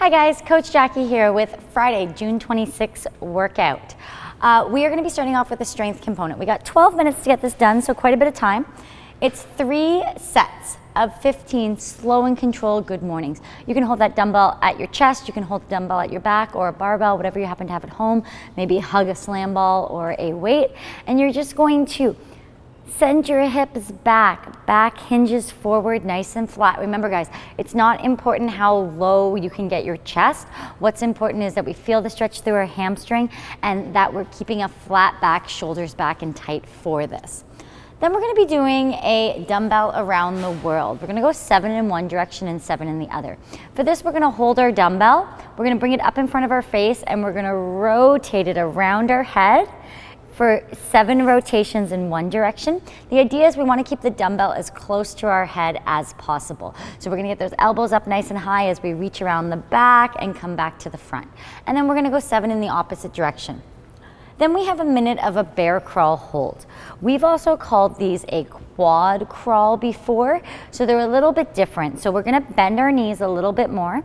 Hi guys, Coach Jackie here with Friday, June 26th workout. We are going to be starting off with a strength component. We got 12 minutes to get this done, so quite a bit of time. It's 3 sets of 15 slow and controlled good mornings. You can hold that dumbbell at your chest, you can hold the dumbbell at your back or a barbell, whatever you happen to have at home, maybe hug a slam ball or a weight, and you're just going to send your hips back hinges forward nice and flat. Remember guys, it's not important how low you can get your chest. What's important is that we feel the stretch through our hamstring and that we're keeping a flat back, shoulders back and tight for this. Then we're going to be doing a dumbbell around the world. We're going to go 7 in one direction and 7 in the other. For this, we're going to hold our dumbbell, we're going to bring it up in front of our face and we're going to rotate it around our head for 7 rotations in one direction. The idea is we want to keep the dumbbell as close to our head as possible. So we're going to get those elbows up nice and high as we reach around the back and come back to the front. And then we're going to go 7 in the opposite direction. Then we have a minute of a bear crawl hold. We've also called these a quad crawl before, so they're a little bit different. So we're going to bend our knees a little bit more.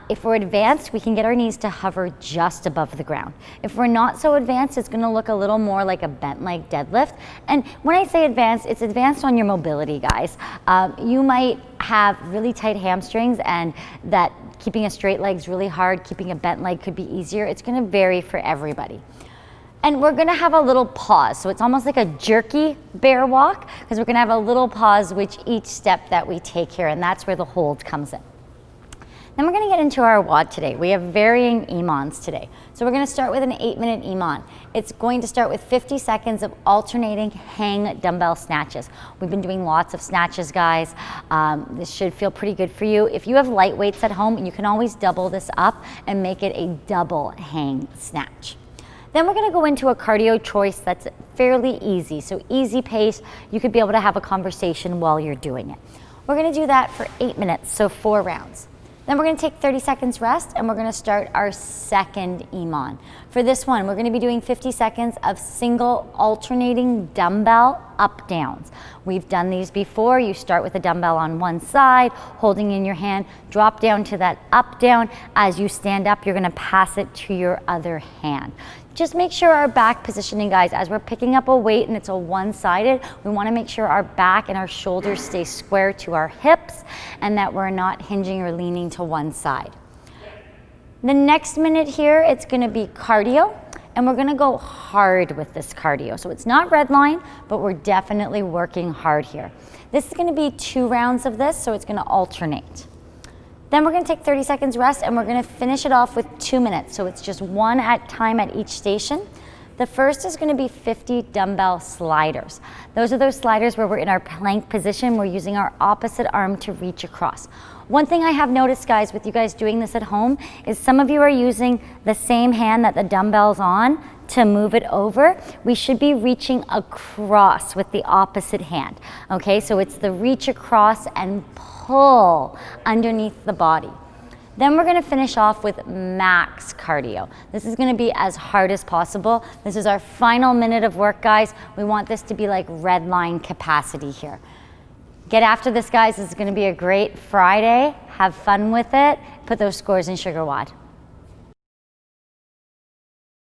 If we're advanced, we can get our knees to hover just above the ground. If we're not so advanced, it's gonna look a little more like a bent leg deadlift. And when I say advanced, it's advanced on your mobility, guys. You might have really tight hamstrings and that keeping a straight leg is really hard, keeping a bent leg could be easier. It's gonna vary for everybody. And we're gonna have a little pause. So it's almost like a jerky bear walk because we're gonna have a little pause with each step that we take here, and that's where the hold comes in. Then we're going to get into our WOD today. We have varying EMONs today. So we're going to start with an 8-minute EMON. It's going to start with 50 seconds of alternating hang dumbbell snatches. We've been doing lots of snatches, guys. This should feel pretty good for you. If you have light weights at home, you can always double this up and make it a double hang snatch. Then we're going to go into a cardio choice that's fairly easy. So easy pace, you could be able to have a conversation while you're doing it. We're going to do that for 8 minutes, so 4 rounds. Then we're going to take 30 seconds rest and we're going to start our second EMON. For this one, we're going to be doing 50 seconds of single alternating dumbbell up downs. We've done these before. You start with a dumbbell on one side, holding in your hand, drop down to that up down. As you stand up, you're going to pass it to your other hand. Just make sure our back positioning, guys, as we're picking up a weight and it's a one-sided, we want to make sure our back and our shoulders stay square to our hips and that we're not hinging or leaning to one side. The next minute here, it's going to be cardio, and we're going to go hard with this cardio. So it's not red line, but we're definitely working hard here. This is going to be 2 rounds of this, so it's going to alternate. Then we're going to take 30 seconds rest and we're going to finish it off with 2 minutes. So it's just 1 at a time at each station. The first is going to be 50 dumbbell sliders. Those are those sliders where we're in our plank position. We're using our opposite arm to reach across. One thing I have noticed, guys, with you guys doing this at home is some of you are using the same hand that the dumbbell's on to move it over. We should be reaching across with the opposite hand. Okay, so it's the reach across and pull underneath the body. Then we're going to finish off with max cardio. This is going to be as hard as possible. This is our final minute of work, guys. We want this to be like red line capacity here. Get after this, guys. This is going to be a great Friday. Have fun with it. Put those scores in Sugar WOD.